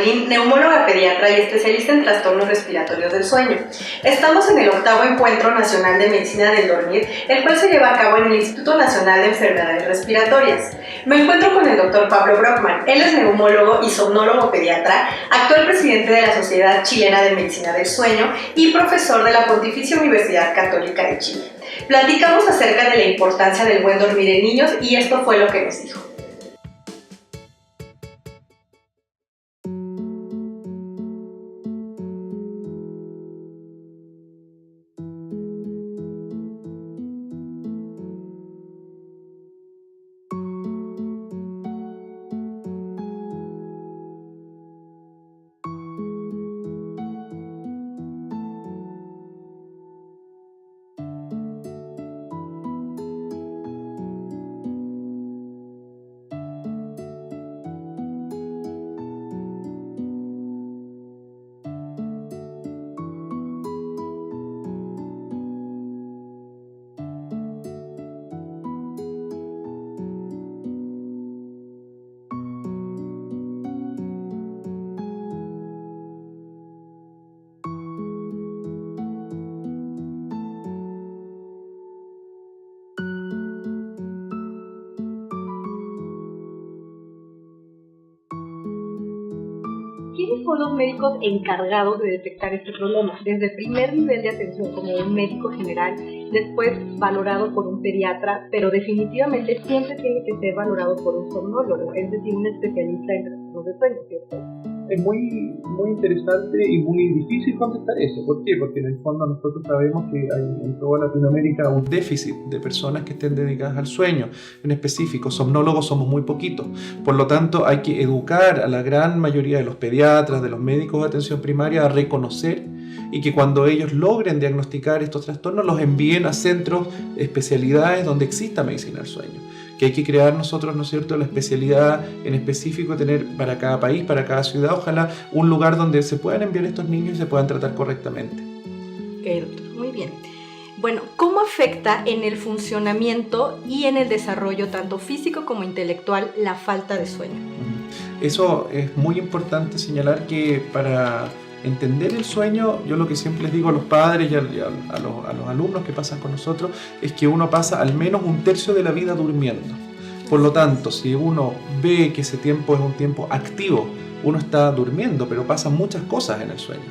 Molín, neumóloga pediatra y especialista en trastornos respiratorios del sueño. Estamos en el 8º Encuentro Nacional de Medicina del Dormir, el cual se lleva a cabo en el Instituto Nacional de Enfermedades Respiratorias. Me encuentro con el Dr. Pablo Brockman. Él es neumólogo y somnólogo pediatra, actual presidente de la Sociedad Chilena de Medicina del Sueño y profesor de la Pontificia Universidad Católica de Chile. Platicamos acerca de la importancia del buen dormir en niños y esto fue lo que nos dijo. ¿Quiénes son los médicos encargados de detectar este problema? Desde el primer nivel de atención, como un médico general, después valorado por un pediatra, pero definitivamente siempre tiene que ser valorado por un somnólogo, es decir, un especialista en trastornos de sueño, ¿cierto? Es muy interesante y muy difícil contestar eso. ¿Por qué? Porque en el fondo nosotros sabemos que hay en toda Latinoamérica un déficit de personas que estén dedicadas al sueño. En específico, somnólogos somos muy poquitos. Por lo tanto, hay que educar a la gran mayoría de los pediatras, de los médicos de atención primaria a reconocer y que cuando ellos logren diagnosticar estos trastornos los envíen a centros, especialidades donde exista medicina del sueño. Que hay que crear nosotros, ¿no es cierto?, la especialidad en específico, tener para cada país, para cada ciudad, ojalá un lugar donde se puedan enviar estos niños y se puedan tratar correctamente. Ok, doctor, muy bien. Bueno, ¿cómo afecta en el funcionamiento y en el desarrollo tanto físico como intelectual la falta de sueño? Eso es muy importante señalar que para entender el sueño, yo lo que siempre les digo a los padres y a los alumnos que pasan con nosotros es que uno pasa al menos un tercio de la vida durmiendo. Por lo tanto, si uno ve que ese tiempo es un tiempo activo, uno está durmiendo, pero pasan muchas cosas en el sueño.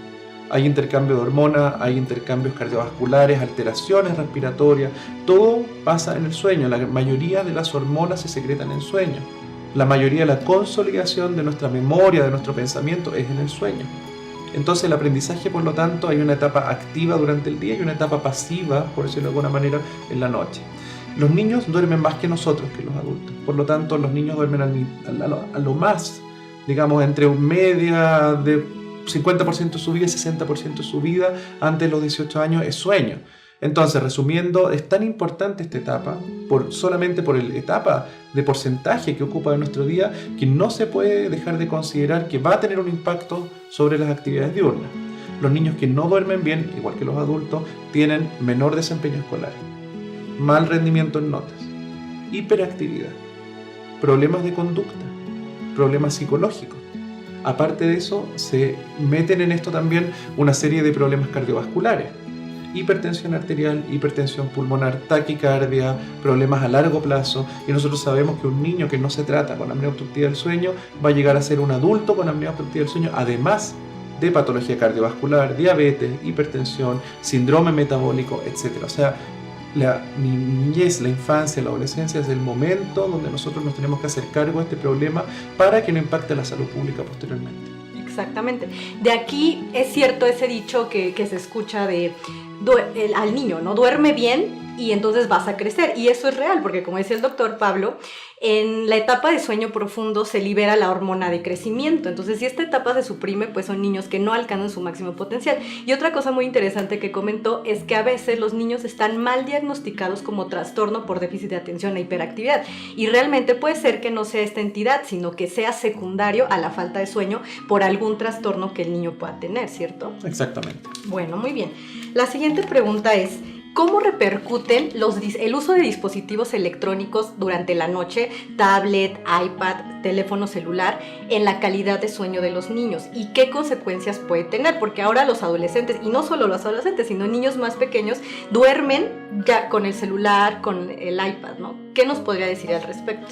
Hay intercambio de hormonas, hay intercambios cardiovasculares, alteraciones respiratorias, todo pasa en el sueño. La mayoría de las hormonas se secretan en sueño. La mayoría de la consolidación de nuestra memoria, de nuestro pensamiento, es en el sueño. Entonces el aprendizaje, por lo tanto, hay una etapa activa durante el día y una etapa pasiva, por decirlo de alguna manera, en la noche. Los niños duermen más que nosotros, que los adultos. Por lo tanto, los niños duermen a lo más, digamos, entre media de 50% de su vida y 60% de su vida antes de los 18 años es sueño. Entonces, resumiendo, es tan importante esta etapa, solamente por la etapa de porcentaje que ocupa de nuestro día, que no se puede dejar de considerar que va a tener un impacto sobre las actividades diurnas. Los niños que no duermen bien, igual que los adultos, tienen menor desempeño escolar, mal rendimiento en notas, hiperactividad, problemas de conducta, problemas psicológicos. Aparte de eso, se meten en esto también una serie de problemas cardiovasculares. Hipertensión arterial, hipertensión pulmonar, taquicardia, problemas a largo plazo, y nosotros sabemos que un niño que no se trata con apnea obstructiva del sueño va a llegar a ser un adulto con apnea obstructiva del sueño, además de patología cardiovascular, diabetes, hipertensión, síndrome metabólico, etc. O sea, la niñez, la infancia, la adolescencia es el momento donde nosotros nos tenemos que hacer cargo de este problema para que no impacte la salud pública posteriormente. Exactamente. De aquí es cierto ese dicho que se escucha de al niño, ¿no? Duerme bien y entonces vas a crecer. Y eso es real, porque como decía el doctor Pablo, en la etapa de sueño profundo se libera la hormona de crecimiento. Entonces, si esta etapa se suprime, pues son niños que no alcanzan su máximo potencial. Y otra cosa muy interesante que comentó es que a veces los niños están mal diagnosticados como trastorno por déficit de atención e hiperactividad. Y realmente puede ser que no sea esta entidad, sino que sea secundario a la falta de sueño por algún trastorno que el niño pueda tener, ¿cierto? Exactamente. Bueno, muy bien. La siguiente pregunta es, ¿Cómo repercuten el uso de dispositivos electrónicos durante la noche, tablet, iPad, teléfono celular, en la calidad de sueño de los niños? ¿Y qué consecuencias puede tener? Porque ahora los adolescentes, y no solo los adolescentes, sino niños más pequeños, duermen ya con el celular, con el iPad, ¿no? ¿Qué nos podría decir al respecto?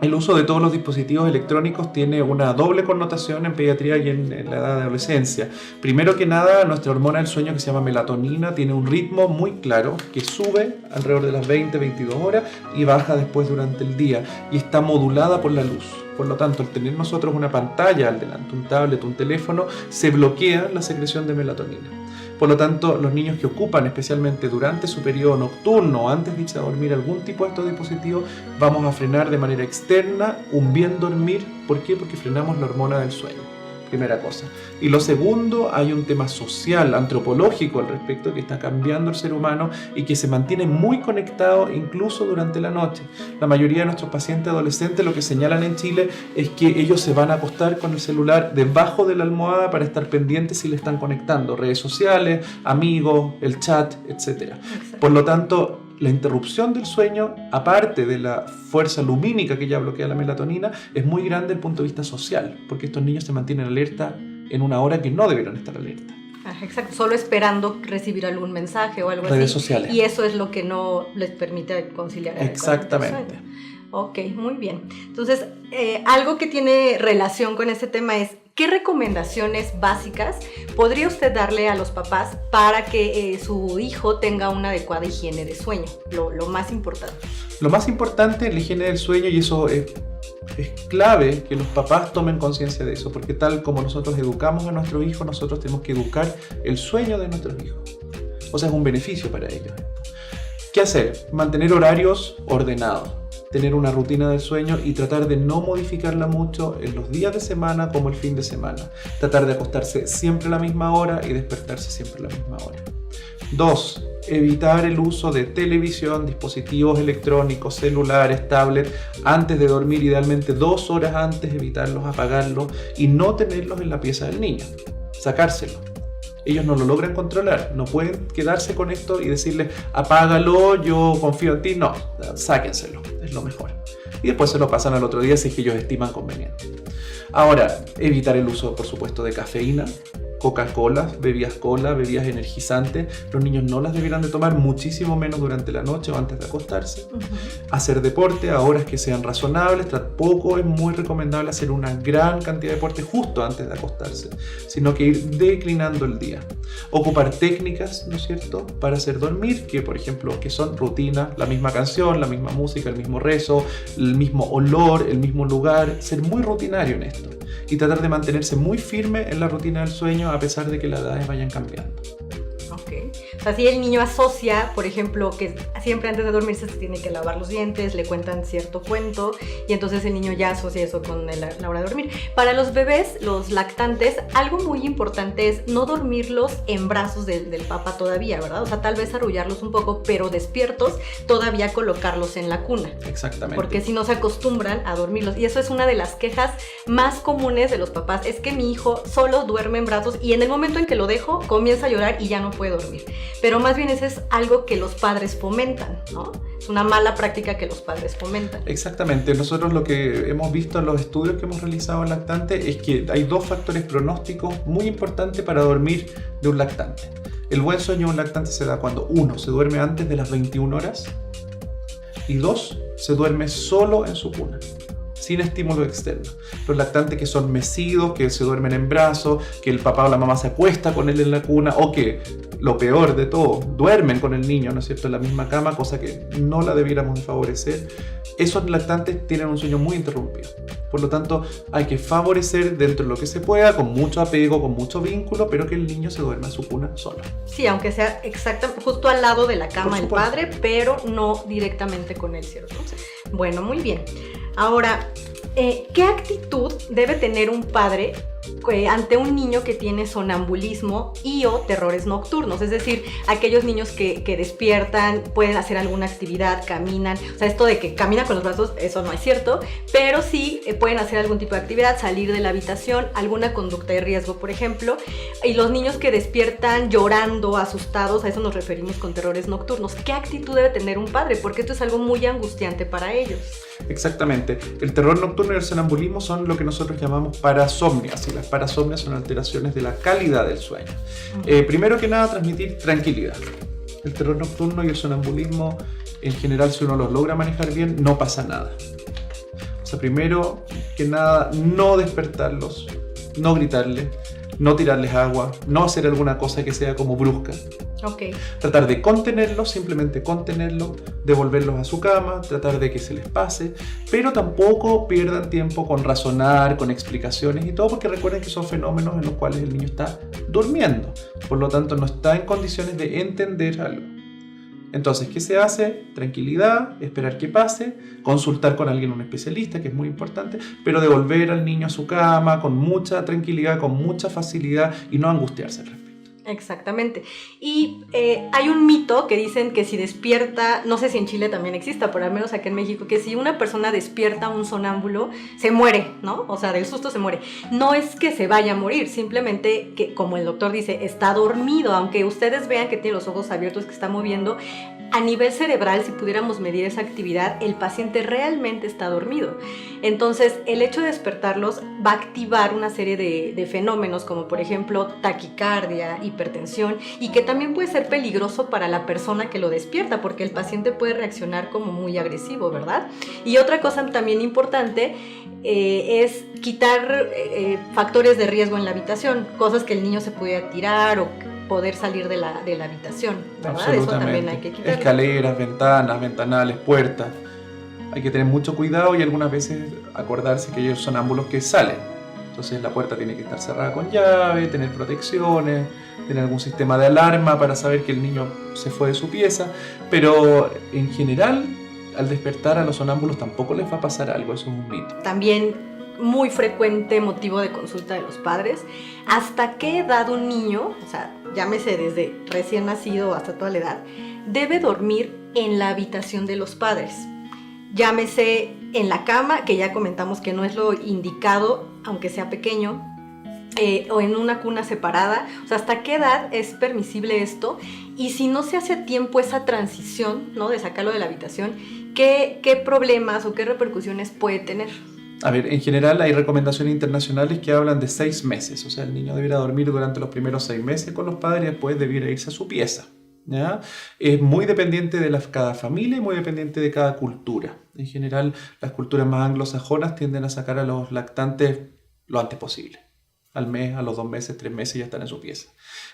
El uso de todos los dispositivos electrónicos tiene una doble connotación en pediatría y en la edad de adolescencia. Primero que nada, nuestra hormona del sueño, que se llama melatonina, tiene un ritmo muy claro que sube alrededor de las 20-22 horas y baja después durante el día, y está modulada por la luz. Por lo tanto, al tener nosotros una pantalla al delante, un tablet, un teléfono, se bloquea la secreción de melatonina. Por lo tanto, los niños que ocupan especialmente durante su periodo nocturno, antes de irse a dormir, algún tipo de estos dispositivos, vamos a frenar de manera externa un bien dormir. ¿Por qué? Porque frenamos la hormona del sueño. Primera cosa. Y lo segundo, hay un tema social, antropológico al respecto, que está cambiando el ser humano y que se mantiene muy conectado incluso durante la noche. La mayoría de nuestros pacientes adolescentes lo que señalan en Chile es que ellos se van a acostar con el celular debajo de la almohada para estar pendientes si le están conectando redes sociales, amigos, el chat, etc. Por lo tanto, la interrupción del sueño, aparte de la fuerza lumínica que ya bloquea la melatonina, es muy grande desde el punto de vista social, porque estos niños se mantienen alerta en una hora que no debieran estar alerta. Exacto, solo esperando recibir algún mensaje o algo así. Redes sociales. Y eso es lo que no les permite conciliar. Exactamente. Ok, muy bien. Entonces, algo que tiene relación con este tema es, ¿qué recomendaciones básicas podría usted darle a los papás para que su hijo tenga una adecuada higiene de sueño? Lo más importante. Lo más importante es la higiene del sueño, y eso es clave que los papás tomen conciencia de eso, porque tal como nosotros educamos a nuestros hijos, nosotros tenemos que educar el sueño de nuestros hijos. O sea, es un beneficio para ellos. ¿Qué hacer? Mantener horarios ordenados, tener una rutina del sueño y tratar de no modificarla mucho en los días de semana como el fin de semana. Tratar de acostarse siempre a la misma hora y despertarse siempre a la misma hora. 2. Evitar el uso de televisión, dispositivos electrónicos, celulares, tablets, antes de dormir, idealmente 2 horas antes, evitarlos, apagarlos y no tenerlos en la pieza del niño, sacárselos. Ellos no lo logran controlar, no pueden quedarse con esto y decirle apágalo, yo confío en ti. No, sáquenselo, es lo mejor. Y después se lo pasan al otro día si es que ellos estiman conveniente. Ahora, evitar el uso, por supuesto, de cafeína, Coca-Cola, bebidas cola, bebidas energizantes. Los niños no las debieran de tomar, muchísimo menos durante la noche o antes de acostarse. Hacer deporte a horas que sean razonables. Tampoco es muy recomendable hacer una gran cantidad de deporte justo antes de acostarse, sino que ir declinando el día. Ocupar técnicas, ¿no es cierto?, para hacer dormir, que por ejemplo, que son rutinas, la misma canción, la misma música, el mismo rezo, el mismo olor, el mismo lugar. Ser muy rutinario en esto y tratar de mantenerse muy firme en la rutina del sueño a pesar de que las edades vayan cambiando. Ok. O sea, si el niño asocia, por ejemplo, que siempre antes de dormirse se tiene que lavar los dientes, le cuentan cierto cuento y entonces el niño ya asocia eso con la hora de dormir. Para los bebés, los lactantes, algo muy importante es no dormirlos en brazos del papá todavía, ¿verdad? O sea, tal vez arrullarlos un poco, pero despiertos, todavía colocarlos en la cuna. Exactamente. Porque si no se acostumbran a dormirlos. Y eso es una de las quejas más comunes de los papás, es que mi hijo solo duerme en brazos y en el momento en que lo dejo comienza a llorar y ya no puede dormir. Pero más bien eso es algo que los padres fomentan, ¿no? Es una mala práctica que los padres fomentan. Exactamente. Nosotros lo que hemos visto en los estudios que hemos realizado en lactantes es que hay 2 factores pronósticos muy importantes para dormir de un lactante. El buen sueño de un lactante se da cuando 1. Se duerme antes de las 21 horas y 2. Se duerme solo en su cuna, sin estímulo externo. Los lactantes que son mecidos, que se duermen en brazos, que el papá o la mamá se acuesta con él en la cuna, o que, lo peor de todo, duermen con el niño, ¿no es cierto?, en la misma cama, cosa que no la debiéramos favorecer. Esos lactantes tienen un sueño muy interrumpido. Por lo tanto, hay que favorecer dentro de lo que se pueda, con mucho apego, con mucho vínculo, pero que el niño se duerma en su cuna solo. Sí, aunque sea exactamente justo al lado de la cama del padre, pero no directamente con él, ¿cierto? Bueno, muy bien. Ahora, ¿Qué actitud debe tener un padre ante un niño que tiene sonambulismo y o terrores nocturnos? Es decir, aquellos niños que despiertan, pueden hacer alguna actividad, caminan. O sea, esto de que caminan con los brazos, eso no es cierto, pero sí pueden hacer algún tipo de actividad, salir de la habitación, alguna conducta de riesgo, por ejemplo. Y los niños que despiertan llorando, asustados, a eso nos referimos con terrores nocturnos. ¿Qué actitud debe tener un padre? Porque esto es algo muy angustiante para ellos. Exactamente. El terror nocturno y el sonambulismo son lo que nosotros llamamos parasomnias, y las parasomnias son alteraciones de la calidad del sueño. Primero que nada, transmitir tranquilidad. El terror nocturno y el sonambulismo, en general, si uno los logra manejar bien, no pasa nada. O sea, primero que nada, no despertarlos, no gritarles, no tirarles agua, no hacer alguna cosa que sea como brusca. Okay. Tratar de contenerlos, simplemente contenerlos, devolverlos a su cama, tratar de que se les pase, pero tampoco pierdan tiempo con razonar, con explicaciones y todo, porque recuerden que son fenómenos en los cuales el niño está durmiendo, por lo tanto no está en condiciones de entender algo. Entonces, ¿qué se hace? Tranquilidad, esperar que pase, consultar con alguien, un especialista, que es muy importante, pero devolver al niño a su cama con mucha tranquilidad, con mucha facilidad y no angustiarse al respecto. Exactamente. Y hay un mito que dicen que si despierta, no sé si en Chile también exista, pero al menos aquí en México, que si una persona despierta un sonámbulo, se muere, ¿no? O sea, del susto se muere. No es que se vaya a morir, simplemente que, como el doctor dice, está dormido, aunque ustedes vean que tiene los ojos abiertos, que está moviendo. A nivel cerebral, si pudiéramos medir esa actividad, el paciente realmente está dormido. Entonces, el hecho de despertarlos va a activar una serie de fenómenos, como por ejemplo taquicardia, hipertensión, y que también puede ser peligroso para la persona que lo despierta, porque el paciente puede reaccionar como muy agresivo, ¿verdad? Y otra cosa también importante es quitar factores de riesgo en la habitación, cosas que el niño se pudiera tirar o poder salir de la habitación, ¿verdad? Eso también hay que quitarlo. Escaleras, ventanas, ventanales, puertas. Hay que tener mucho cuidado y algunas veces acordarse que ellos son sonámbulos que salen. Entonces la puerta tiene que estar cerrada con llave, tener protecciones, tener algún sistema de alarma para saber que el niño se fue de su pieza. Pero en general, al despertar a los sonámbulos tampoco les va a pasar algo, eso es un mito. También muy frecuente motivo de consulta de los padres. ¿Hasta qué edad un niño, o sea, llámese desde recién nacido hasta toda la edad, debe dormir en la habitación de los padres? Llámese en la cama, que ya comentamos que no es lo indicado, aunque sea pequeño, o en una cuna separada. O sea, ¿hasta qué edad es permisible esto? Y si no se hace a tiempo esa transición, ¿no?, de sacarlo de la habitación, ¿qué problemas o qué repercusiones puede tener? A ver, en general hay recomendaciones internacionales que hablan de 6 meses, o sea, el niño debiera dormir durante los primeros 6 meses con los padres y después debiera irse a su pieza, ¿ya? Es muy dependiente de cada familia y muy dependiente de cada cultura. En general, las culturas más anglosajonas tienden a sacar a los lactantes lo antes posible. Al mes, a los 2 meses, 3 meses ya están en su pieza.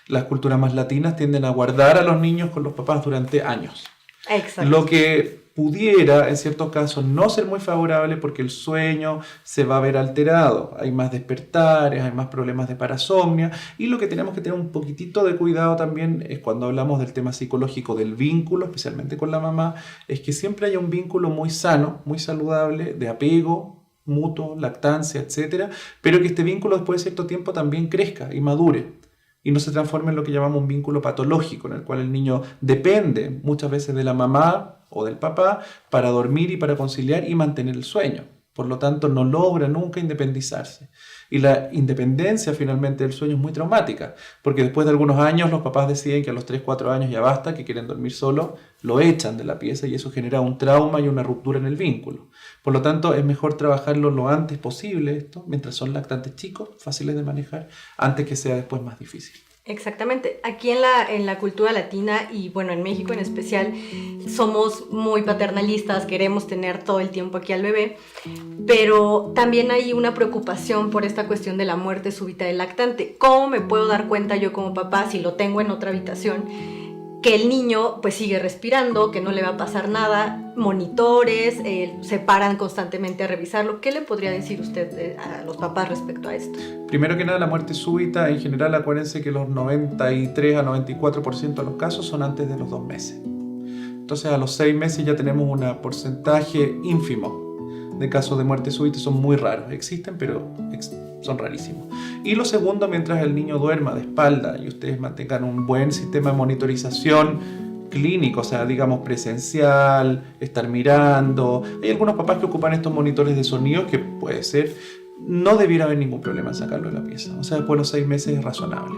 Las culturas más latinas tienden a guardar a los niños con los papás durante años. Exacto. Lo que pudiera, en ciertos casos, no ser muy favorable porque el sueño se va a ver alterado. Hay más despertares, hay más problemas de parasomnia. Y lo que tenemos que tener un poquitito de cuidado también es cuando hablamos del tema psicológico del vínculo, especialmente con la mamá, es que siempre haya un vínculo muy sano, muy saludable, de apego mutuo, lactancia, etcétera, pero que este vínculo después de cierto tiempo también crezca y madure y no se transforme en lo que llamamos un vínculo patológico, en el cual el niño depende muchas veces de la mamá o del papá para dormir y para conciliar y mantener el sueño. Por lo tanto, no logra nunca independizarse. Y la independencia finalmente del sueño es muy traumática, porque después de algunos años los papás deciden que a los 3, 4 años ya basta, que quieren dormir solo, lo echan de la pieza y eso genera un trauma y una ruptura en el vínculo. Por lo tanto, es mejor trabajarlo lo antes posible esto, mientras son lactantes chicos, fáciles de manejar, antes que sea después más difícil. Exactamente. Aquí en la cultura latina y bueno, en México en especial, somos muy paternalistas, queremos tener todo el tiempo aquí al bebé, pero también hay una preocupación por esta cuestión de la muerte súbita del lactante. ¿Cómo me puedo dar cuenta yo como papá, si lo tengo en otra habitación, que el niño pues sigue respirando, que no le va a pasar nada? Monitores, se paran constantemente a revisarlo. ¿Qué le podría decir usted a los papás respecto a esto? Primero que nada, la muerte súbita, en general, acuérdense que los 93 a 94% de los casos son antes de los 2 meses. Entonces, a los 6 meses ya tenemos un porcentaje ínfimo de casos de muerte súbita son muy raros. Existen, pero son rarísimos. Y lo segundo, mientras el niño duerma de espalda y ustedes mantengan un buen sistema de monitorización clínico, o sea, digamos presencial, estar mirando. Hay algunos papás que ocupan estos monitores de sonido que puede ser, no debiera haber ningún problema en sacarlo de la pieza. O sea, después de los 6 meses es razonable.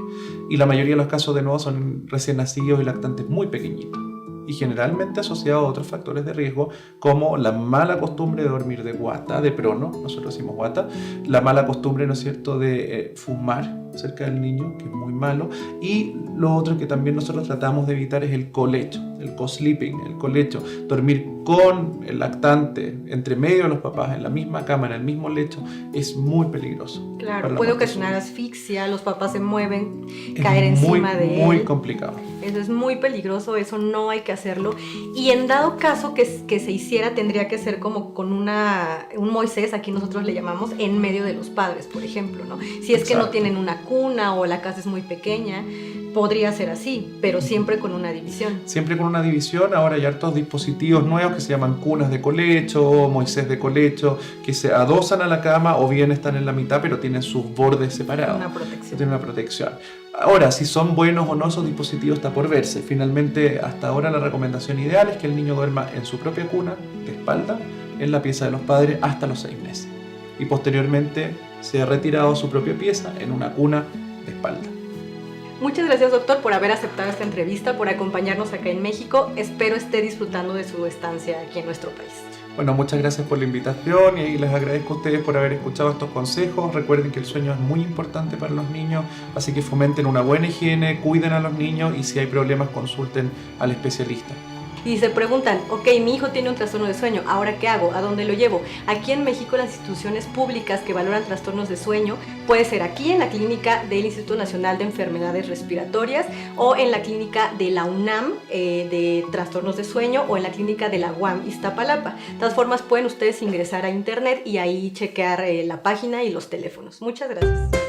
Y la mayoría de los casos de nuevo son recién nacidos y lactantes muy pequeñitos. Y generalmente asociado a otros factores de riesgo como la mala costumbre de dormir de guata, de prono, nosotros decimos guata, la mala costumbre, ¿no es cierto?, de fumar cerca del niño, que es muy malo, y lo otro que también nosotros tratamos de evitar es el colecho, el co-sleeping, el colecho, dormir con el lactante entre medio de los papás en la misma cama, en el mismo lecho, es muy peligroso. Claro, puede ocasionar asfixia, los papás se mueven, caer encima de él. Muy complicado. Eso es muy peligroso, eso no hay que hacerlo. Y en dado caso que se hiciera, tendría que ser como con un Moisés, aquí nosotros le llamamos, en medio de los padres, por ejemplo, ¿no? Si es que no tienen una cuna o la casa es muy pequeña, podría ser así, pero siempre con una división. Siempre con una división. Ahora hay hartos dispositivos nuevos que se llaman cunas de colecho, Moisés de colecho, que se adosan a la cama o bien están en la mitad, pero tienen sus bordes separados. Una protección. Tienen una protección. Ahora, si son buenos o no esos dispositivos está por verse. Finalmente, hasta ahora la recomendación ideal es que el niño duerma en su propia cuna, de espalda, en la pieza de los padres hasta los 6 meses. Y posteriormente sea retirado a su propia pieza en una cuna de espalda. Muchas gracias, doctor, por haber aceptado esta entrevista, por acompañarnos acá en México. Espero esté disfrutando de su estancia aquí en nuestro país. Bueno, muchas gracias por la invitación y les agradezco a ustedes por haber escuchado estos consejos. Recuerden que el sueño es muy importante para los niños, así que fomenten una buena higiene, cuiden a los niños y si hay problemas consulten al especialista. Y se preguntan, ok, mi hijo tiene un trastorno de sueño, ¿ahora qué hago? ¿A dónde lo llevo? Aquí en México las instituciones públicas que valoran trastornos de sueño puede ser aquí en la clínica del Instituto Nacional de Enfermedades Respiratorias o en la clínica de la UNAM de trastornos de sueño o en la clínica de la UAM Iztapalapa. De todas formas pueden ustedes ingresar a internet y ahí chequear la página y los teléfonos. Muchas gracias.